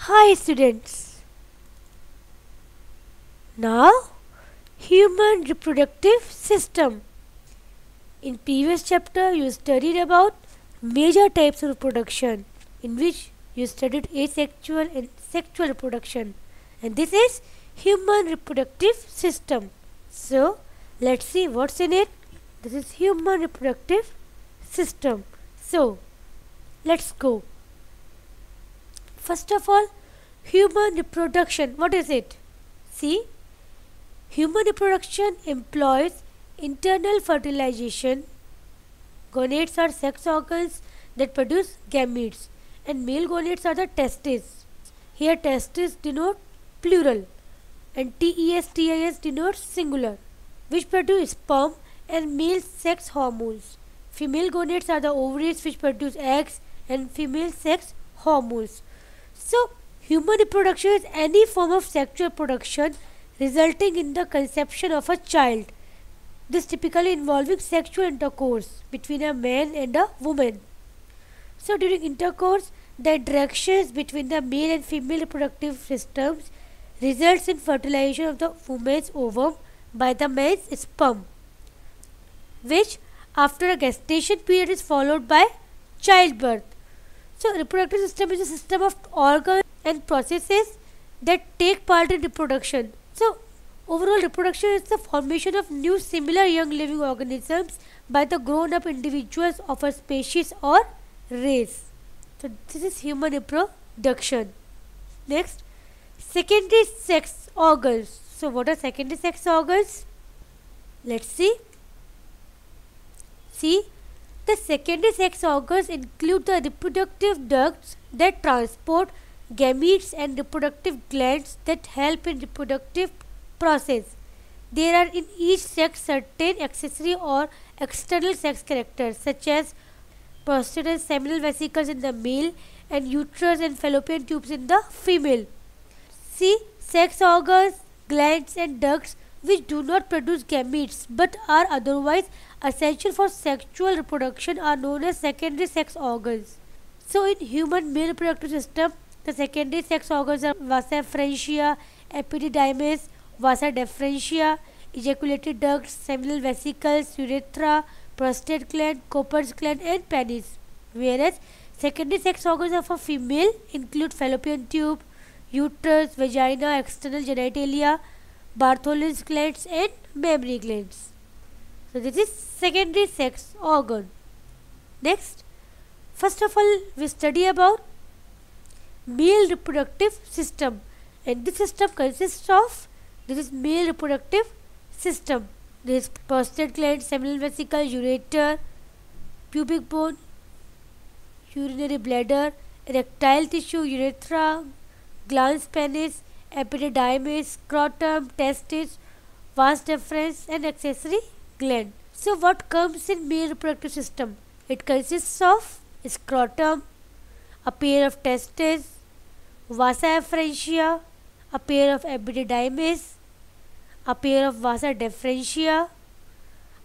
Hi students. Now human reproductive system. In previous chapter you studied about major types of reproduction, in which you studied asexual and sexual reproduction, and this is human reproductive system. So let's see what's in it. This is human reproductive system. So let's go. First of all, human reproduction. What is it? See, human reproduction employs internal fertilization. Gonads are sex organs that produce gametes, and male gonads are the testes. Here testes denote plural and TES denotes singular, which produce sperm and male sex hormones. Female gonads are the ovaries which produce eggs and female sex hormones. So, human reproduction is any form of sexual production resulting in the conception of a child. This typically involving sexual intercourse between a man and a woman. So, during intercourse, the interactions between the male and female reproductive systems results in fertilization of the woman's ovum by the man's sperm, which after a gestation period is followed by childbirth. So, reproductive system is a system of organs and processes that take part in reproduction. So, overall reproduction is the formation of new similar young living organisms by the grown-up individuals of a species or race. So, this is human reproduction. Next, secondary sex organs. So, what are secondary sex organs? Let's see. See, the secondary sex organs include the reproductive ducts that transport gametes and reproductive glands that help in reproductive process. There are in each sex certain accessory or external sex characters such as prostate and seminal vesicles in the male and uterus and fallopian tubes in the female. See, sex organs, glands and ducts which do not produce gametes but are otherwise essential for sexual reproduction are known as secondary sex organs. So in human male reproductive system, the secondary sex organs are vasa efferentia, epididymis, vasa deferentia, ejaculatory ducts, seminal vesicles, urethra, prostate gland, Cowper's gland and penis. Whereas secondary sex organs of a female include fallopian tube, uterus, vagina, external genitalia, Bartholin's glands and mammary glands. So this is secondary sex organ. Next, first of all we study about male reproductive system, and this system consists of, this is male reproductive system. There is prostate gland, seminal vesicle, ureter, pubic bone, urinary bladder, erectile tissue, urethra, glans penis, epididymis, scrotum, testes, vas deferens and accessory gland. So what comes in male reproductive system? It consists of scrotum, a pair of testes, vasa efferentia, a pair of epididymis, a pair of vasa deferentia,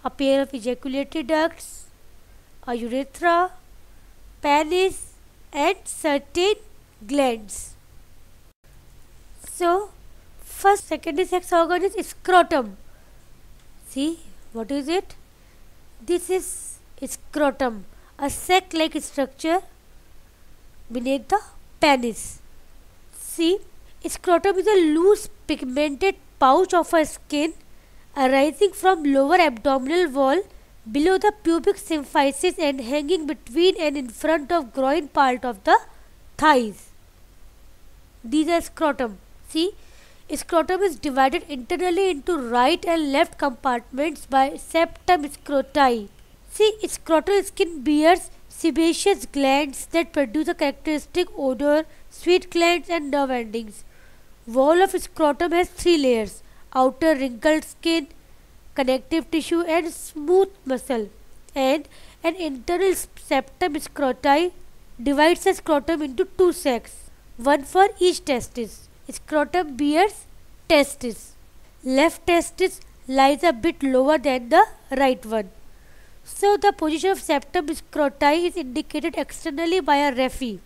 a pair of ejaculatory ducts, a urethra, penis and certain glands. So, first secondary sex organ is scrotum. See, what is it? This is scrotum, a sac-like structure beneath the penis. See, scrotum is a loose pigmented pouch of a skin arising from lower abdominal wall below the pubic symphysis and hanging between and in front of groin part of the thighs. These are scrotum. See, scrotum is divided internally into right and left compartments by septum scroti. See, scrotal skin bears sebaceous glands that produce a characteristic odor, sweat glands and nerve endings. Wall of scrotum has three layers: outer wrinkled skin, connective tissue and smooth muscle, and an internal septum scroti divides the scrotum into two sacs, one for each testis. Scrotum bears testis. Left testis lies a bit lower than the right one. So the position of septum scroti is indicated externally by a raphe.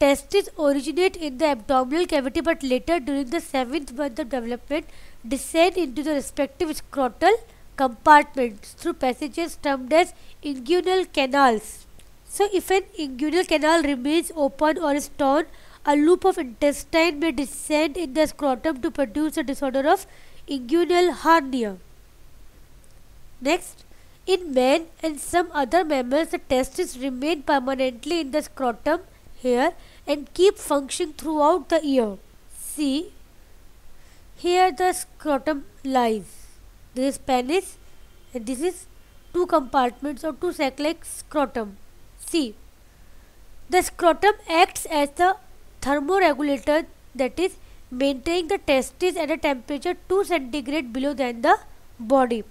Testes originate in the abdominal cavity but later during the 7th month of development descend into the respective scrotal compartments through passages termed as inguinal canals. So if an inguinal canal remains open or is torn, a loop of intestine may descend in the scrotum to produce a disorder of inguinal hernia. Next, in men and some other mammals, the testes remain permanently in the scrotum here and keep functioning throughout the year. See, here the scrotum lies. This is penis and this is two compartments or two sac-like scrotum. See, the scrotum acts as the thermoregulator, that is maintaining the testes at a temperature 2 centigrade below than the body.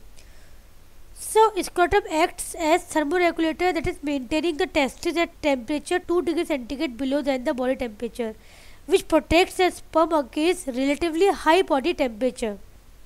So scrotum acts as thermoregulator, that is maintaining the testes at temperature 2 degrees centigrade below than the body temperature, which protects the sperm against relatively high body temperature.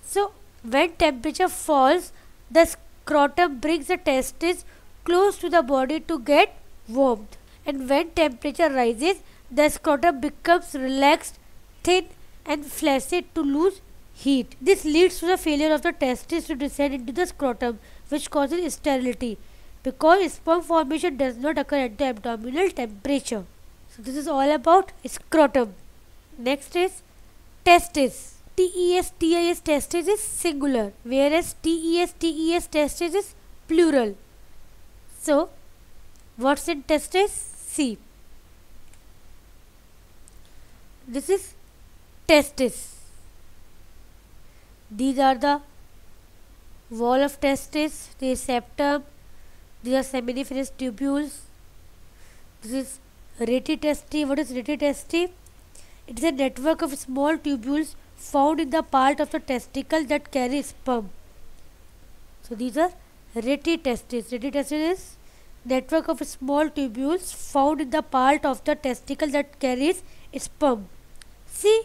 So when temperature falls, the scrotum brings the testes close to the body to get warmed, and when temperature rises, the scrotum becomes relaxed, thin and flaccid to lose heat. This leads to the failure of the testes to descend into the scrotum, which causes sterility because sperm formation does not occur at the abdominal temperature. So this is all about scrotum. Next is testes. TES testes is singular, whereas TES testes is plural. So what's in testes? See, this is testes. These are the wall of testes, this is septum, these are seminiferous tubules. This is rete testi. What is rete testi? It is a network of small tubules found in the part of the testicle that carry sperm. So these are rete testes. Rete testes is network of small tubules found in the part of the testicle that carries sperm. See,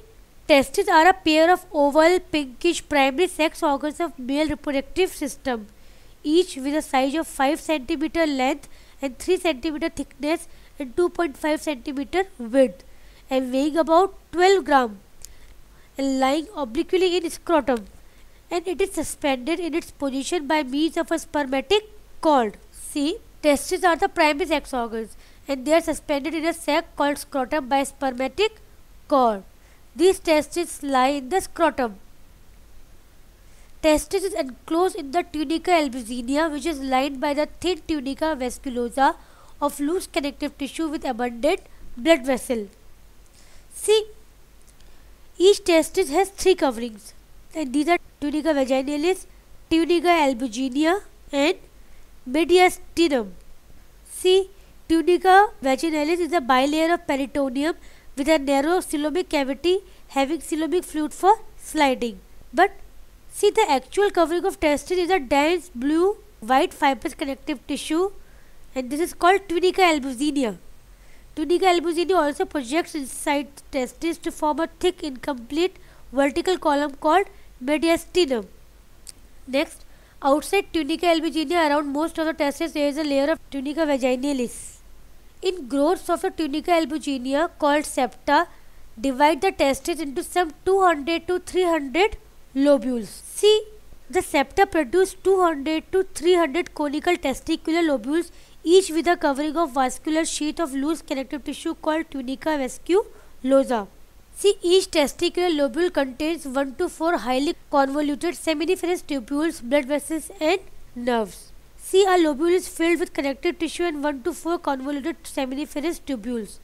testes are a pair of oval, pinkish primary sex organs of male reproductive system, each with a size of 5 cm length and 3 cm thickness and 2.5 cm width, and weighing about 12 gram, and lying obliquely in scrotum, and it is suspended in its position by means of a spermatic cord. See, testes are the primary sex organs and they are suspended in a sac called scrotum by a spermatic cord. These testes lie in the scrotum. Testis is enclosed in the tunica albuginea, which is lined by the thin tunica vasculosa of loose connective tissue with abundant blood vessel. See, each testis has 3 coverings, and these are tunica vaginalis, tunica albuginea and mediastinum. See, tunica vaginalis is a bilayer of peritoneum with a narrow coelomic cavity having coelomic fluid for sliding. But see, the actual covering of testis is a dense blue white fibrous connective tissue, and this is called tunica albuginea. Tunica albuginea also projects inside testis to form a thick incomplete vertical column called mediastinum. Next, outside tunica albuginea around most of the testis there is a layer of tunica vaginalis. In growths of the tunica albuginea called septa, divide the testis into some 200 to 300 lobules. See, the septa produce 200 to 300 conical testicular lobules, each with a covering of vascular sheath of loose connective tissue called tunica vasculosa. See, each testicular lobule contains 1 to 4 highly convoluted seminiferous tubules, blood vessels and nerves. See, a lobule is filled with connective tissue and 1 to 4 convoluted seminiferous tubules.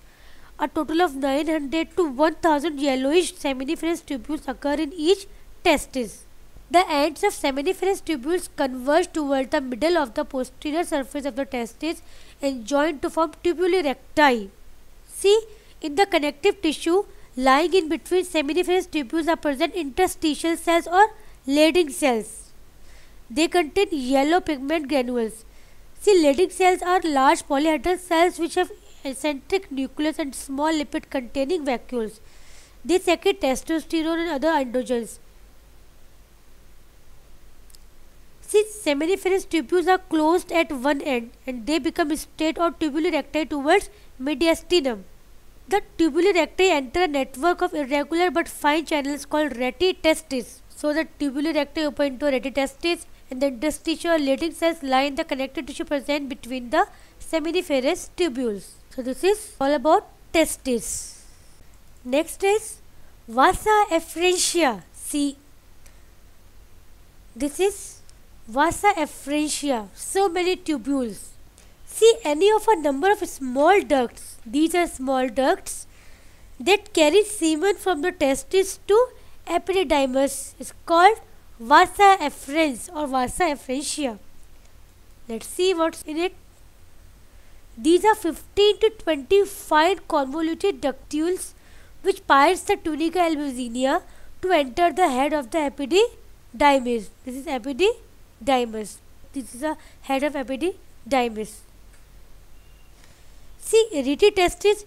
A total of 900 to 1000 yellowish seminiferous tubules occur in each testis. The ends of seminiferous tubules converge toward the middle of the posterior surface of the testis and join to form tubuli recti. See, in the connective tissue lying in between seminiferous tubules are present interstitial cells or Leydig cells. They contain yellow pigment granules. See, Leydig cells are large polyhedral cells which have eccentric nucleus and small lipid containing vacuoles. They secrete testosterone and other androgens. See, seminiferous tubules are closed at one end and they become straight or tubuli recti towards mediastinum. The tubular recti enter a network of irregular but fine channels called retitestis. So the tubular recti open into a retitestis, and the interstitial Leydig cells line the connective tissue present between the seminiferous tubules. So this is all about testis. Next is vasa efferentia. See, this is vasa efferentia. So many tubules. See any of a number of small ducts. These are small ducts that carry semen from the testis to epididymis. Is called vasa efferens or vasa efferentia. Let's see what's in it. These are 15 to 20 fine convoluted ductules which pierce the tunica albuginea to enter the head of the epididymis. This is epididymis. This is the head of epididymis. See, retitestis.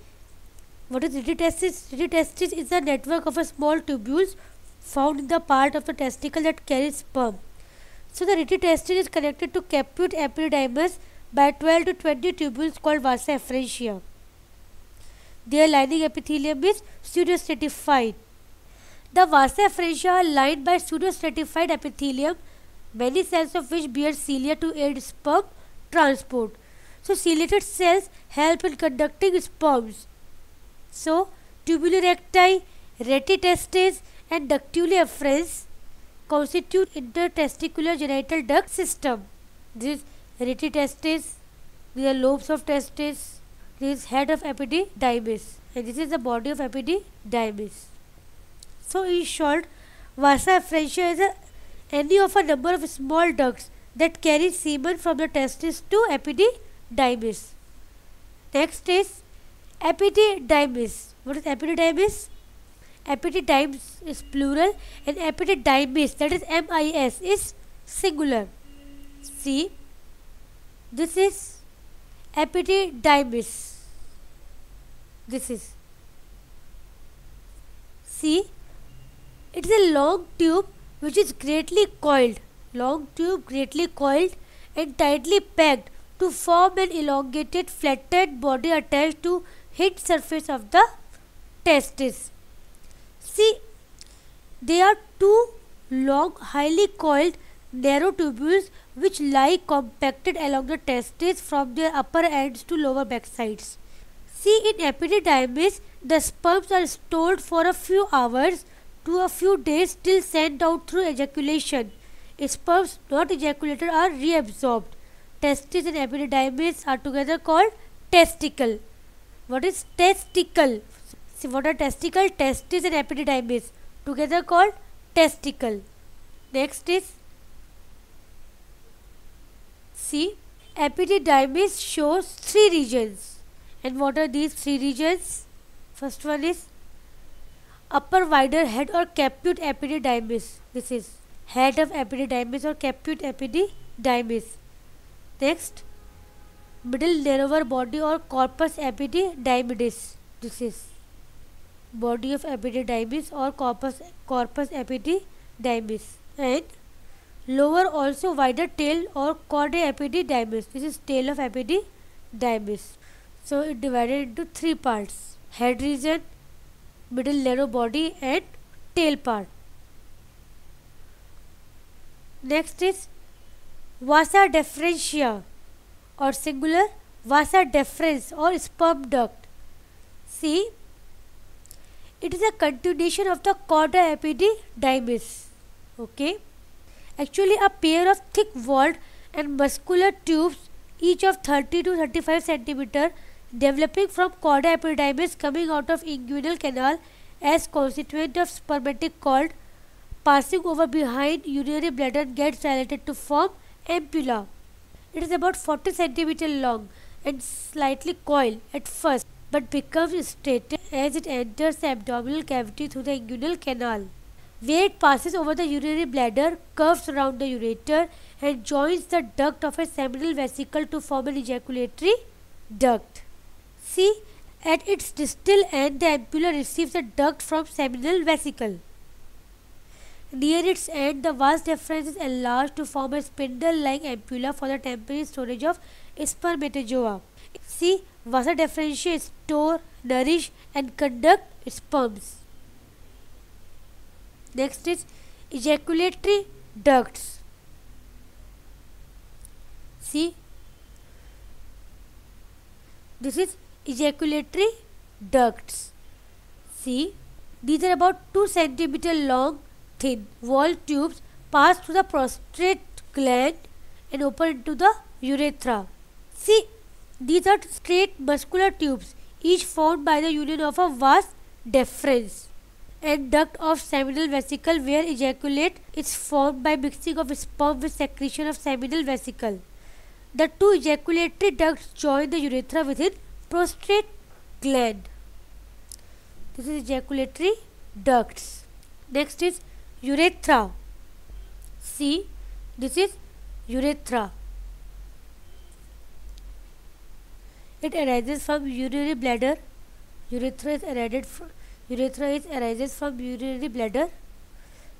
What is retitestis? Retitestis is a network of a small tubules found in the part of the testicle that carries sperm. So the retitestis is connected to caput epididymis by 12 to 20 tubules called vasa efferentia. Their lining epithelium is pseudostratified. The vasa efferentia are lined by pseudostratified epithelium, many cells of which bear cilia to aid sperm transport. So ciliated cells help in conducting sperms. So tubular recti, retitestis and ductuli efferens constitute intertesticular genital duct system. This is retitestis, these are lobes of testis, this is head of epididymis, and this is the body of epididymis. So in short, vasa efferentia is any of a number of small ducts that carry semen from the testis to epididymis. Next is epididymis. What is epididymis? Epididymis is plural and epididymis, that is MIS, is singular. See, this is epididymis. This is. See, it is a long tube which is greatly coiled. Long tube greatly coiled and tightly packed to form an elongated flattened body attached to hinge surface of the testis. See, they are two long, highly coiled, narrow tubules which lie compacted along the testis from their upper ends to lower backsides. See, in epididymis, the sperms are stored for a few hours to a few days till sent out through ejaculation. Sperms not ejaculated are reabsorbed. Testis and epididymis are together called testicle. What is testicle? See, what are testicle? Testis and epididymis together called testicle. Next is, see, epididymis shows three regions. And what are these three regions? First one is upper wider head or caput epididymis. This is head of epididymis or caput epididymis. Next, middle narrower body or corpus epididymidis. This is body of epididymis or corpus epididymis. And lower also wider tail or chordae epididymis. This is tail of epididymis. So it divided into three parts: head region, middle narrow body and tail part. Next is vasa deferentia or singular vasa deferens or sperm duct. See, it is a continuation of the chorda epididymis. Okay. Actually, a pair of thick walled and muscular tubes, each of 30 to 35 centimeter, developing from chorda epididymis coming out of inguinal canal as constituent of spermatic cord, passing over behind urinary bladder, gets dilated to form ampulla. It is about 40 cm long and slightly coiled at first, but becomes straightened as it enters the abdominal cavity through the inguinal canal, where it passes over the urinary bladder, curves around the ureter, and joins the duct of a seminal vesicle to form an ejaculatory duct. See, at its distal end, the ampulla receives a duct from seminal vesicle. Near its end, the vas deferens is enlarged to form a spindle-like ampulla for the temporary storage of spermatozoa. See, Vasa deferentia store, nourish and conduct sperms. Next is ejaculatory ducts. See, this is ejaculatory ducts. See, these are about 2 cm long, thin walled tubes pass through the prostate gland and open into the urethra. See, these are straight muscular tubes, each formed by the union of a vas deferens and duct of seminal vesicle, where ejaculate is formed by mixing of sperm with secretion of seminal vesicle. The two ejaculatory ducts join the urethra within prostate gland. This is ejaculatory ducts. Next is urethra. See, this is urethra. It arises from urinary bladder. Urethra is arises from urinary bladder.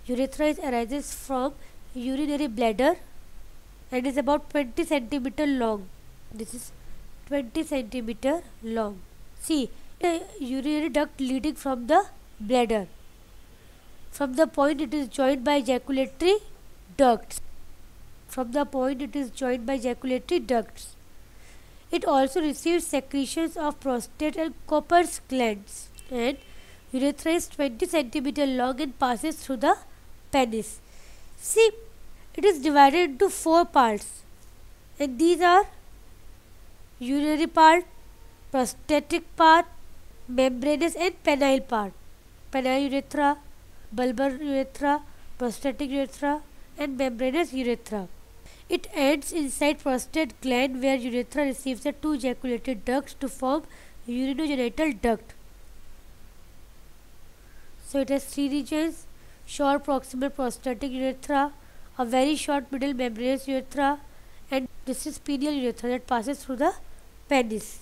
Urethra arises from urinary bladder and is about 20 cm long. This is 20 cm long. See, a urinary duct leading from the bladder. From the point it is joined by ejaculatory ducts. It also receives secretions of prostate and Cooper's glands. And urethra is 20 cm long and passes through the penis. See, it is divided into 4 parts, and these are urinary part, prostatic part, membranous and penile part. Penile urethra, bulbar urethra, prostatic urethra and membranous urethra. It ends inside prostate gland, where urethra receives the 2 ejaculated ducts to form urinogenital duct. So it has 3 regions: short proximal prostatic urethra, a very short middle membranous urethra, and this is penial urethra that passes through the penis.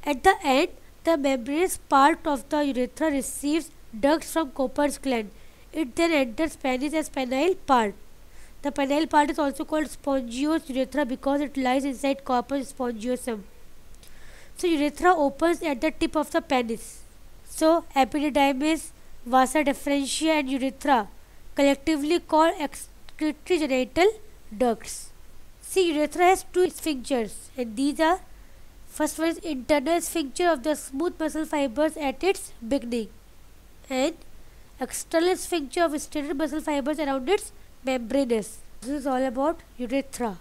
At the end, the membranous part of the urethra receives ducts from Cooper's gland. It then enters penis as penile part. The penile part is also called spongious urethra because it lies inside corpus spongiosum. So urethra opens at the tip of the penis. So epididymis, vasa deferentia and urethra collectively called excretory genital ducts. See, urethra has 2 sphincters, and these are: first one is internal sphincter of the smooth muscle fibers at its beginning, and external sphincter of straighter muscle fibers around its membranous. This is all about urethra.